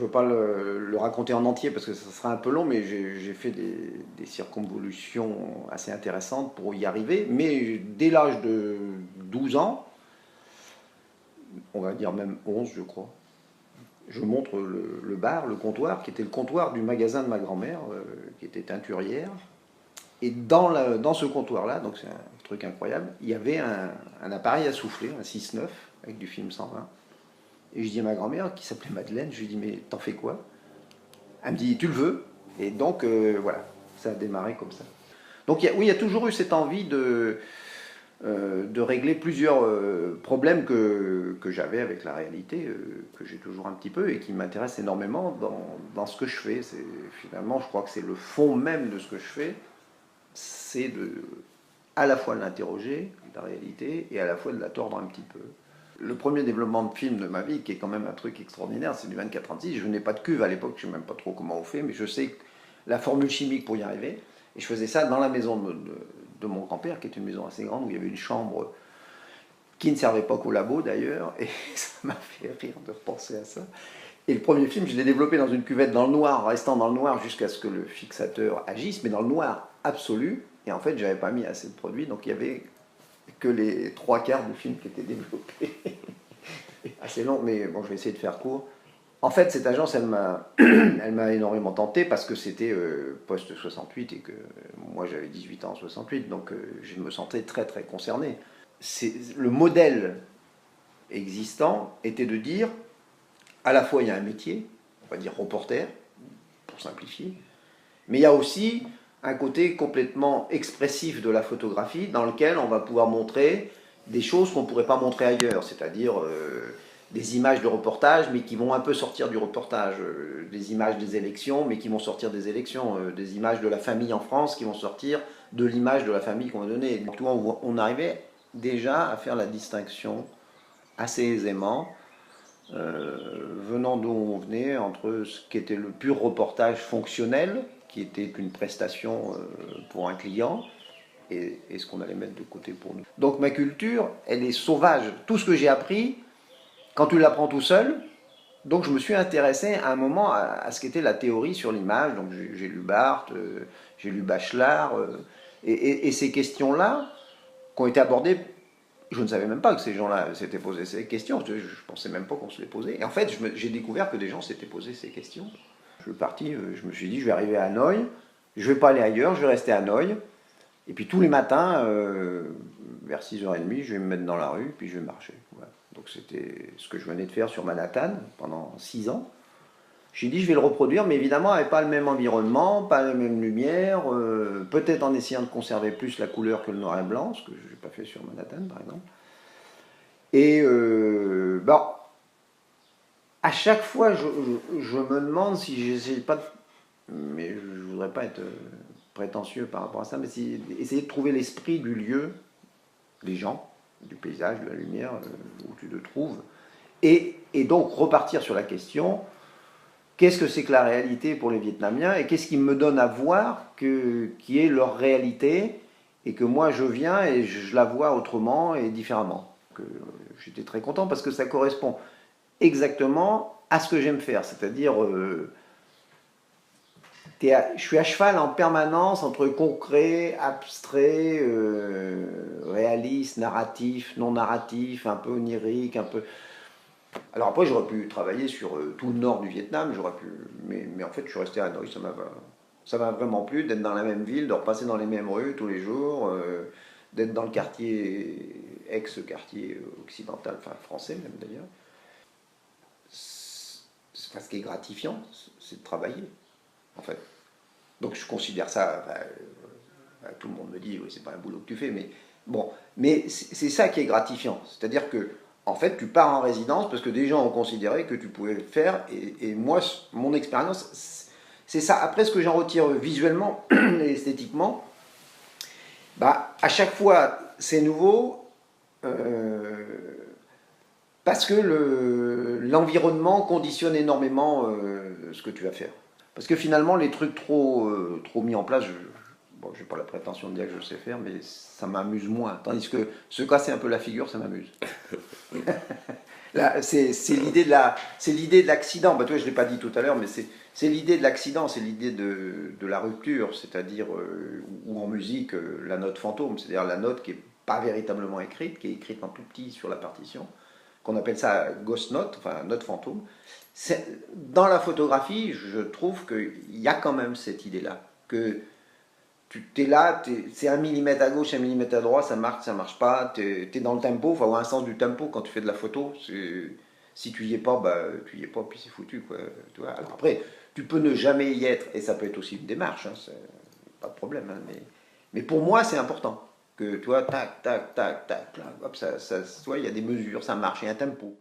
veux pas le raconter en entier parce que ça sera un peu long, mais j'ai fait des circonvolutions assez intéressantes pour y arriver. Mais dès l'âge de 12 ans, on va dire même 11 je crois, je montre le bar, le comptoir, qui était le comptoir du magasin de ma grand-mère, qui était teinturière. Et dans ce comptoir-là, donc c'est un truc incroyable, il y avait un appareil à souffler, un 6-9, avec du film 120. Et je dis à ma grand-mère, qui s'appelait Madeleine, je lui dis, mais t'en fais quoi? Elle me dit, tu le veux? Et donc, voilà, ça a démarré comme ça. Donc, oui, il y a toujours eu cette envie de régler plusieurs problèmes que j'avais avec la réalité, que j'ai toujours un petit peu et qui m'intéressent énormément dans ce que je fais. Finalement, je crois que c'est le fond même de ce que je fais, c'est à la fois de l'interroger, la réalité, et à la fois de la tordre un petit peu. Le premier développement de film de ma vie, qui est quand même un truc extraordinaire, c'est du 24-36. Je n'ai pas de cuve à l'époque, je ne sais même pas trop comment on fait, mais je sais la formule chimique pour y arriver. Et je faisais ça dans la maison de mon grand-père, qui est une maison assez grande, où il y avait une chambre qui ne servait pas qu'au labo d'ailleurs, et ça m'a fait rire de repenser à ça. Et le premier film, je l'ai développé dans une cuvette dans le noir, restant dans le noir jusqu'à ce que le fixateur agisse, mais dans le noir absolu. Et en fait, j'avais pas mis assez de produits, donc il y avait que les trois quarts du film qui étaient développés. Assez long, mais bon, je vais essayer de faire court. En fait, cette agence, elle m'a énormément tenté parce que c'était post-68 et que moi j'avais 18 ans en 68, donc je me sentais très très concerné. Le modèle existant était de dire, à la fois il y a un métier, on va dire reporter, pour simplifier, mais il y a aussi un côté complètement expressif de la photographie dans lequel on va pouvoir montrer des choses qu'on ne pourrait pas montrer ailleurs, c'est-à-dire des images de reportage mais qui vont un peu sortir du reportage, des images des élections mais qui vont sortir des élections, des images de la famille en France qui vont sortir de l'image de la famille qu'on va donner. Donc, on arrivait déjà à faire la distinction assez aisément, venant d'où on venait, entre ce qui était le pur reportage fonctionnel, qui était qu'une prestation pour un client, et ce qu'on allait mettre de côté pour nous. Donc ma culture, elle est sauvage. Tout ce que j'ai appris, quand tu l'apprends tout seul, donc je me suis intéressé à un moment à ce qu'était la théorie sur l'image. Donc j'ai lu Barthes, j'ai lu Bachelard, et ces questions-là, qui ont été abordées, je ne savais même pas que ces gens-là s'étaient posé ces questions. Je ne pensais même pas qu'on se les posait. Et en fait, j'ai découvert que des gens s'étaient posé ces questions. Je suis parti, je me suis dit, je vais arriver à Hanoï, je ne vais pas aller ailleurs, je vais rester à Hanoï. Et puis tous les matins, vers 6h30, je vais me mettre dans la rue, puis je vais marcher. Voilà. Donc c'était ce que je venais de faire sur Manhattan pendant 6 ans. J'ai dit, je vais le reproduire, mais évidemment, avec pas le même environnement, pas la même lumière, peut-être en essayant de conserver plus la couleur que le noir et blanc, ce que je n'ai pas fait sur Manhattan, par exemple. Et bon, à chaque fois, je me demande si j'essaie pas de, mais je ne voudrais pas être prétentieux par rapport à ça, mais essayer de trouver l'esprit du lieu, des gens, du paysage, de la lumière, où tu te trouves, et donc repartir sur la question, qu'est-ce que c'est que la réalité pour les Vietnamiens, et qu'est-ce qui me donne à voir qui est leur réalité, et que moi je viens et je la vois autrement et différemment. J'étais très content parce que ça correspond exactement à ce que j'aime faire, c'est-à-dire je suis à cheval en permanence entre concret, abstrait, réaliste, narratif, non narratif, un peu onirique, un peu... Alors après, j'aurais pu travailler sur tout le nord du Vietnam, mais en fait, je suis resté à Hanoï, ça m'a vraiment plu d'être dans la même ville, de repasser dans les mêmes rues tous les jours, d'être dans le quartier, ex-quartier occidental, enfin français même d'ailleurs. Ce qui est gratifiant, c'est de travailler, en fait. Donc je considère ça, tout le monde me dit, oui, c'est pas un boulot que tu fais, mais bon, mais c'est ça qui est gratifiant. C'est-à-dire que, en fait, tu pars en résidence parce que des gens ont considéré que tu pouvais le faire, et moi, mon expérience, c'est ça. Après, ce que j'en retire visuellement et esthétiquement, bah, à chaque fois, c'est nouveau, parce que l'environnement conditionne énormément ce que tu vas faire. Parce que finalement, les trucs trop mis en place, bon, j'ai pas la prétention de dire que je sais faire, mais ça m'amuse moins. Tandis que se casser un peu la figure, ça m'amuse. C'est l'idée de l'accident. Bah, toi, je ne l'ai pas dit tout à l'heure, mais c'est l'idée de l'accident, c'est l'idée de la rupture, c'est-à-dire, ou en musique, la note fantôme, c'est-à-dire la note qui n'est pas véritablement écrite, qui est écrite en tout petit sur la partition, qu'on appelle ça ghost note, enfin note fantôme. Dans la photographie, je trouve qu'il y a quand même cette idée-là, que tu es là, c'est 1 mm à gauche, 1 mm à droite, ça marche pas, tu es dans le tempo, il faut avoir un sens du tempo quand tu fais de la photo. Si tu y es pas, bah, tu y es pas, puis c'est foutu. Quoi, tu vois. Alors après, tu peux ne jamais y être, et ça peut être aussi une démarche, hein, pas de problème. Hein, mais pour moi, c'est important que tu vois, tac, tac, tac, tac, hop, tu vois, il y a des mesures, ça marche, il y a un tempo.